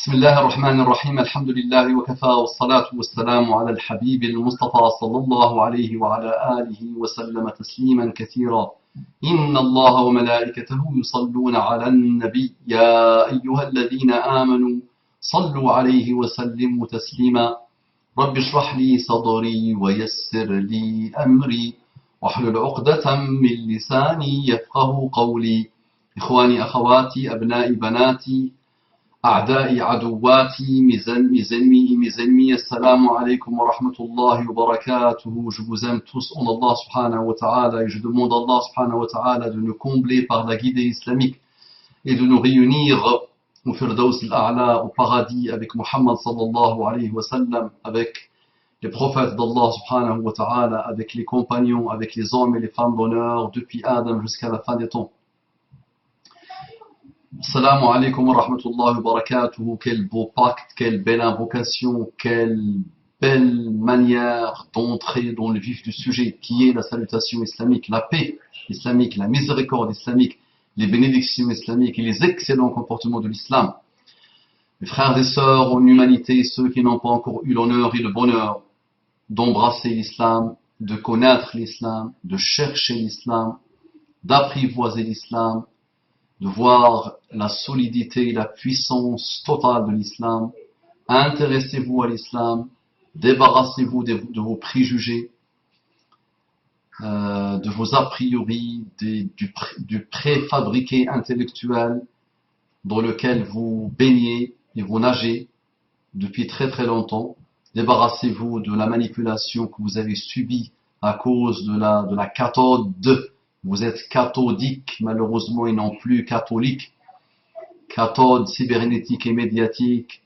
بسم الله الرحمن الرحيم الحمد لله وكفى والصلاة والسلام على الحبيب المصطفى صلى الله عليه وعلى آله وسلم تسليما كثيرا. إن الله وملائكته يصلون على النبي يا أيها الذين آمنوا صلوا عليه وسلموا تسليما. رب اشرح لي صدري ويسر لي أمري واحلل عقدة من لساني يفقه قولي. إخواني أخواتي أبنائي بناتي أعدائي عدواتي mes ennemis, assalamu alaikum wa rahmatullahi wa barakatuhu. Je vous aime tous en Allah subhanahu wa ta'ala et je demande à Allah subhanahu wa ta'ala de nous combler par la guidée islamique et de nous réunir au Firdaus al-A'la, au paradis avec Muhammad sallallahu alayhi wa sallam, avec les prophètes d'Allah subhanahu wa ta'ala, avec les compagnons, avec les hommes et les femmes d'honneur depuis Adam jusqu'à la fin des temps. Assalamu alaikum wa rahmatullahi wa barakatuhu. Quel beau pacte, quelle belle invocation, quelle belle manière d'entrer dans le vif du sujet qui est la salutation islamique, la paix islamique, la miséricorde islamique, les bénédictions islamiques et les excellents comportements de l'islam. Mes frères et sœurs en humanité, ceux qui n'ont pas encore eu l'honneur et le bonheur d'embrasser l'islam, de connaître l'islam, de chercher l'islam, d'apprivoiser l'islam, de voir la solidité et la puissance totale de l'islam. Intéressez-vous à l'islam, débarrassez-vous de vos préjugés, de vos a priori, du préfabriqué intellectuel dans lequel vous baignez et vous nagez depuis très très longtemps. Débarrassez-vous de la manipulation que vous avez subie à cause de la cathode. Vous êtes cathodique, malheureusement, et non plus catholique. Cathode cybernétique et médiatique.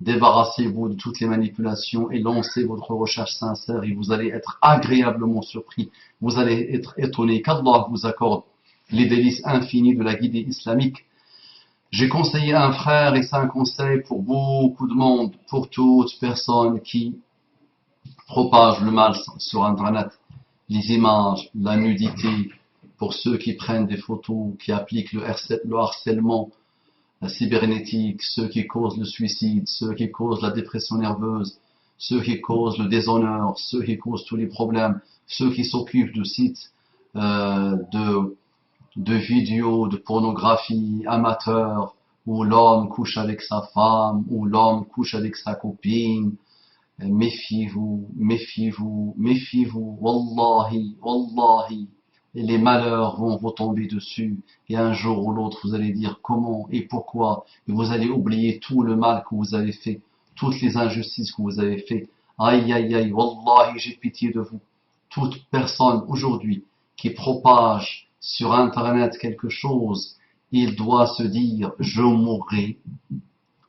Débarrassez-vous de toutes les manipulations et lancez votre recherche sincère et vous allez être agréablement surpris. Vous allez être étonné qu'Allah vous accorde les délices infinies de la guidée islamique. J'ai conseillé à un frère, et c'est un conseil pour beaucoup de monde, pour toute personne qui propage le mal sur Internet, les images, la nudité, pour ceux qui prennent des photos, qui appliquent le harcèlement cybernétique, ceux qui causent le suicide, ceux qui causent la dépression nerveuse, ceux qui causent le déshonneur, ceux qui causent tous les problèmes, ceux qui s'occupent de sites de vidéos, de pornographie amateur, où l'homme couche avec sa femme, où l'homme couche avec sa copine. Méfiez-vous, méfiez-vous, méfiez-vous, wallahi, wallahi. Et les malheurs vont vous tomber dessus, et un jour ou l'autre vous allez dire comment et pourquoi, et vous allez oublier tout le mal que vous avez fait, toutes les injustices que vous avez fait. Aïe aïe aïe, wallahi, j'ai pitié de vous. Toute personne aujourd'hui qui propage sur internet quelque chose, il doit se dire je mourrai,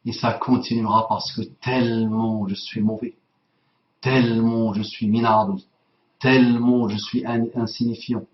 et ça continuera parce que tellement je suis mauvais, tellement je suis minable, tellement je suis insignifiant,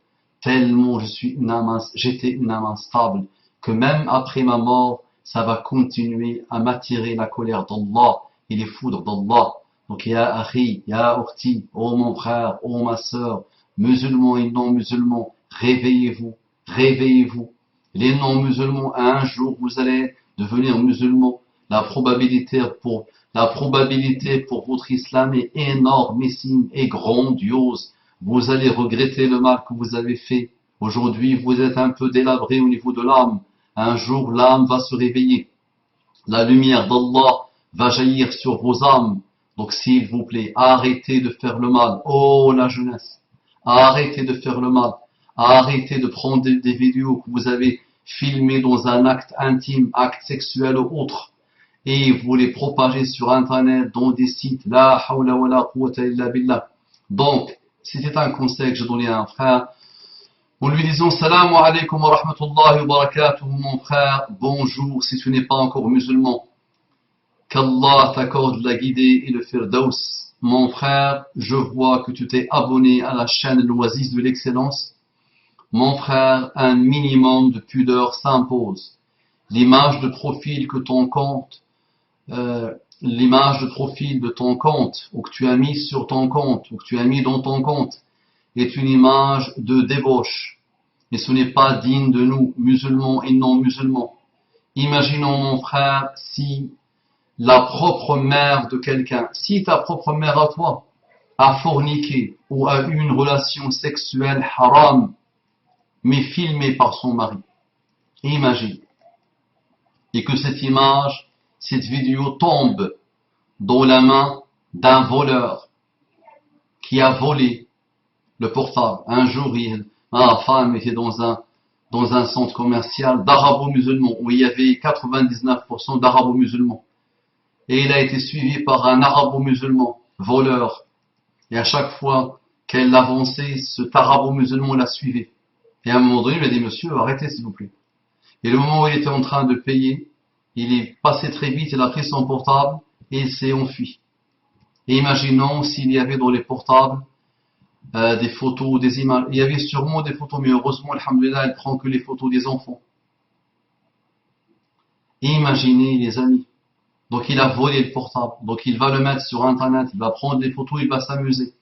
tellement j'étais une âme instable, que même après ma mort, ça va continuer à m'attirer la colère d'Allah et les foudres d'Allah. Donc, ya akhi, ya ukhti, oh mon frère, oh ma sœur, musulmans et non-musulmans, réveillez-vous, réveillez-vous. Les non-musulmans, un jour, vous allez devenir musulmans. La probabilité pour votre islam est énormissime et grandiose. Vous allez regretter le mal que vous avez fait. Aujourd'hui, vous êtes un peu délabré au niveau de l'âme. Un jour, l'âme va se réveiller. La lumière d'Allah va jaillir sur vos âmes. Donc, s'il vous plaît, arrêtez de faire le mal. Oh, la jeunesse. Arrêtez de faire le mal. Arrêtez de prendre des vidéos que vous avez filmées dans un acte intime, acte sexuel ou autre, et vous les propagez sur Internet, dans des sites. La hawla wa la quwwata illa billah. Donc, c'était un conseil que j'ai donné à un frère, en lui disant Salam alaikum wa rahmatullahi wa barakatuh, mon frère, bonjour si tu n'es pas encore musulman. Qu'Allah t'accorde la guidée et le firdaus. Mon frère, je vois que tu t'es abonné à la chaîne l'Oasis de l'excellence. Mon frère, un minimum de pudeur s'impose. L'image de profil que ton compte, l'image de profil de ton compte, ou que tu as mis sur ton compte, ou que tu as mis dans ton compte, est une image de débauche. Et ce n'est pas digne de nous, musulmans et non musulmans. Imaginons, mon frère, si la propre mère de quelqu'un, si ta propre mère à toi a forniqué ou a eu une relation sexuelle haram, mais filmée par son mari, imagine, et que cette image, cette vidéo tombe dans la main d'un voleur qui a volé le portable. Un jour, ma femme était dans un centre commercial d'arabo-musulmans où il y avait 99% d'arabo-musulmans. Et il a été suivi par un arabo-musulman, voleur. Et à chaque fois qu'elle avançait, cet arabo-musulman la suivait. Et à un moment donné, il a dit, monsieur, arrêtez s'il vous plaît. Et le moment où il était en train de payer, il est passé très vite, il a pris son portable et il s'est enfui. Et imaginons s'il y avait dans les portables des photos, des images. Il y avait sûrement des photos, mais heureusement, alhamdoulilah, elle prend que les photos des enfants. Et imaginez, les amis. Donc il a volé le portable. Donc il va le mettre sur Internet, il va prendre des photos, il va s'amuser.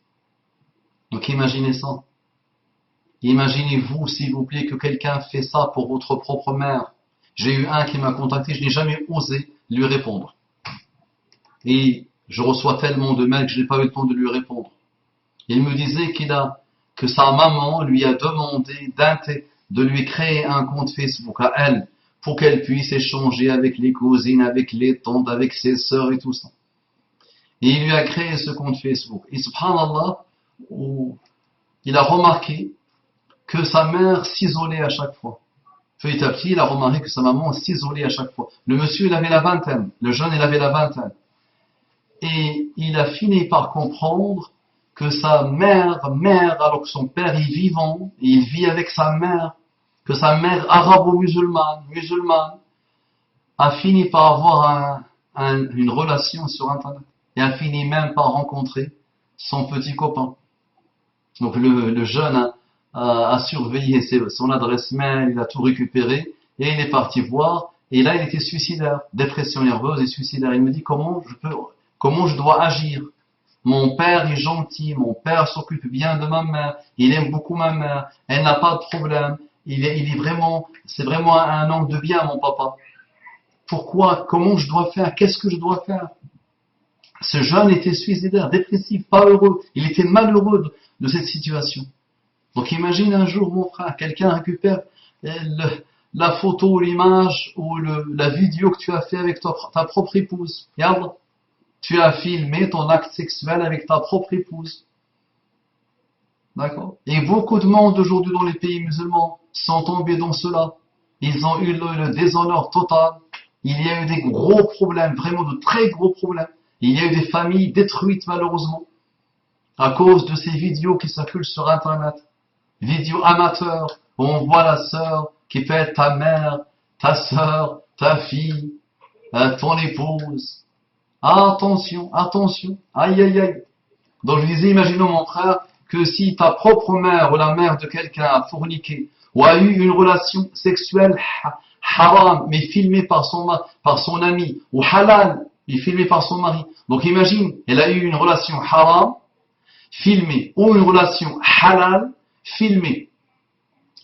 Donc imaginez ça. Imaginez-vous, s'il vous plaît, que quelqu'un fait ça pour votre propre mère. J'ai eu un qui m'a contacté, je n'ai jamais osé lui répondre. Et je reçois tellement de mails que je n'ai pas eu le temps de lui répondre. Il me disait que sa maman lui a demandé de lui créer un compte Facebook à elle, pour qu'elle puisse échanger avec les cousines, avec les tantes, avec ses sœurs et tout ça. Et il lui a créé ce compte Facebook. Et subhanallah, il a remarqué que sa mère s'isolait à chaque fois. Petit à petit, il a remarqué que sa maman s'isolait à chaque fois. Le monsieur, il avait la vingtaine. Le jeune, il avait la vingtaine. Et il a fini par comprendre que sa mère, alors que son père est vivant, et il vit avec sa mère, que sa mère musulmane, a fini par avoir une relation sur Internet. Et a fini même par rencontrer son petit copain. Donc le jeune a surveillé son adresse mail, il a tout récupéré, et il est parti voir, et là il était suicidaire, dépression nerveuse et suicidaire. Il me dit comment je dois agir. Mon père est gentil, mon père s'occupe bien de ma mère, il aime beaucoup ma mère, elle n'a pas de problème, c'est vraiment un homme de bien, mon papa. Pourquoi? Comment je dois faire? Qu'est-ce que je dois faire? Ce jeune était suicidaire, dépressif, pas heureux, il était malheureux de cette situation. Donc imagine un jour, mon frère, quelqu'un récupère la photo, l'image ou la vidéo que tu as fait avec ta propre épouse. Regarde, tu as filmé ton acte sexuel avec ta propre épouse. D'accord? Et beaucoup de monde aujourd'hui dans les pays musulmans sont tombés dans cela. Ils ont eu le déshonneur total. Il y a eu des gros problèmes, vraiment de très gros problèmes. Il y a eu des familles détruites malheureusement à cause de ces vidéos qui circulent sur Internet. Vidéos amateurs où on voit la sœur qui peut être ta mère, ta sœur, ta fille, ton épouse. Attention, attention, aïe aïe aïe. Donc je disais, imaginons mon frère, que si ta propre mère ou la mère de quelqu'un a forniqué ou a eu une relation sexuelle haram, mais filmée par son ami, ou halal, mais filmée par son mari. Donc imagine, elle a eu une relation haram, filmée, ou une relation halal, filmée.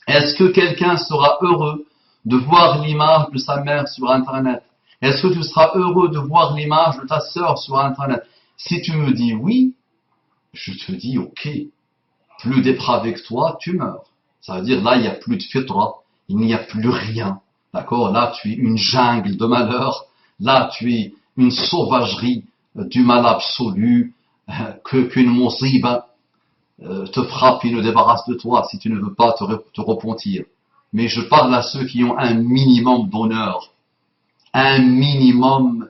Est-ce que quelqu'un sera heureux de voir l'image de sa mère sur Internet? Est-ce que tu seras heureux de voir l'image de ta sœur sur Internet? Si tu me dis oui, je te dis ok, plus dépravé que toi, tu meurs. Ça veut dire là, il n'y a plus de fitra, il n'y a plus rien. D'accord? Là, tu es une jungle de malheur. Là, tu es une sauvagerie du mal absolu, qu'une musiba te frappe et ne débarrasse de toi si tu ne veux pas te repentir. Mais je parle à ceux qui ont un minimum d'honneur, un minimum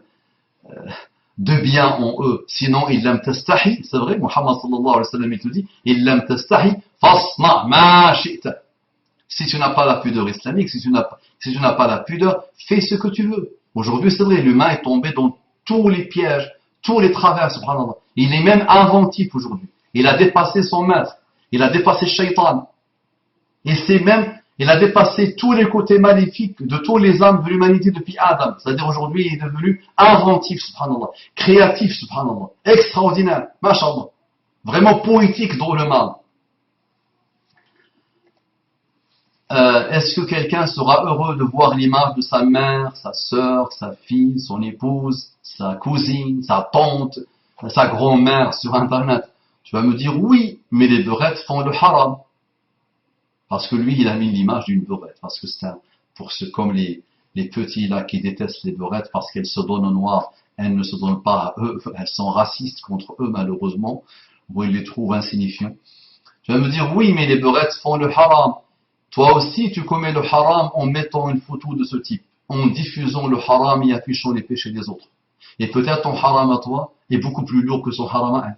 de bien en eux. Sinon, il lam tastahi, c'est vrai, Muhammad sallallahu alayhi wa sallam, il te dit, il lam tastahi, fasna ma shi'ta. Si tu n'as pas la pudeur islamique, si tu n'as pas la pudeur, fais ce que tu veux. Aujourd'hui, c'est vrai, l'humain est tombé dans tous les pièges, tous les travers, subhanallah. Il est même inventif aujourd'hui. Il a dépassé son maître. Il a dépassé Shaitan. Il a dépassé tous les côtés maléfiques de tous les âmes de l'humanité depuis Adam. C'est-à-dire aujourd'hui, il est devenu inventif, subhanallah. Créatif, subhanallah. Extraordinaire, mashallah. Vraiment poétique dans le mal. Est-ce que quelqu'un sera heureux de voir l'image de sa mère, sa sœur, sa fille, son épouse, sa cousine, sa tante, sa grand-mère sur Internet? Tu vas me dire oui, mais les beurettes font le haram. Parce que lui, il a mis l'image d'une beurette. Parce que c'est pour ceux comme les petits là qui détestent les beurettes parce qu'elles se donnent au noir, elles ne se donnent pas à eux, elles sont racistes contre eux malheureusement, ou ils les trouvent insignifiants. Tu vas me dire oui, mais les beurettes font le haram. Toi aussi, tu commets le haram en mettant une photo de ce type, en diffusant le haram et affichant les péchés des autres. Et peut-être ton haram à toi est beaucoup plus lourd que son haram à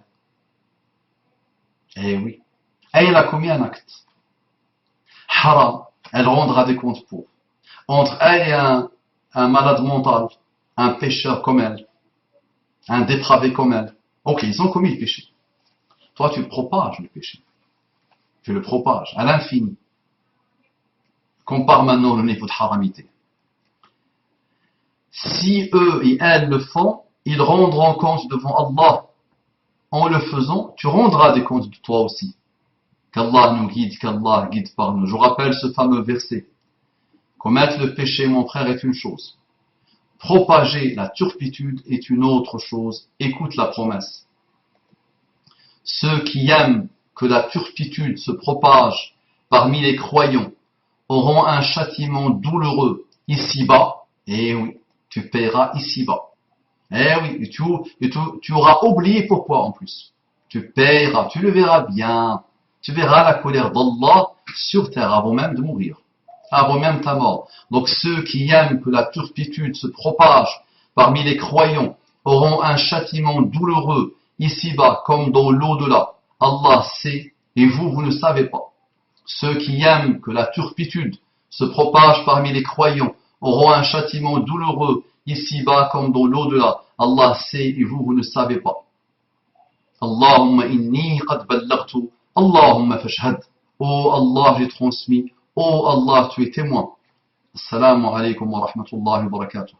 elle. Eh oui. Elle a commis un acte. Haram. Elle rendra des comptes pour. Entre elle et un malade mental, un pécheur comme elle, un dépravé comme elle. Ok, ils ont commis le péché. Toi, tu propages le péché. Tu le propages à l'infini. Compare maintenant le niveau de haramité. Si eux et elles le font, ils rendront compte devant Allah. En le faisant, tu rendras des comptes de toi aussi. Qu'Allah nous guide, qu'Allah guide par nous. Je rappelle ce fameux verset. Commettre le péché, mon frère, est une chose. Propager la turpitude est une autre chose. Écoute la promesse. Ceux qui aiment que la turpitude se propage parmi les croyants auront un châtiment douloureux ici-bas. Eh oui, tu paieras ici-bas. Eh oui, et tu auras oublié pourquoi en plus. Tu paieras, tu le verras bien. Tu verras la colère d'Allah sur terre avant même de mourir. Avant même ta mort. Donc ceux qui aiment que la turpitude se propage parmi les croyants auront un châtiment douloureux ici-bas comme dans l'au-delà. Allah sait et vous ne savez pas. Ceux qui aiment que la turpitude se propage parmi les croyants auront un châtiment douloureux ici-bas comme dans l'au-delà. Allah sait et vous ne savez pas. Allahumma inni qad ballaghtu. Allahumma fashhad. Oh Allah, j'ai transmis. Oh Allah, tu es témoin. Assalamu alaikum wa rahmatullahi wa barakatuh.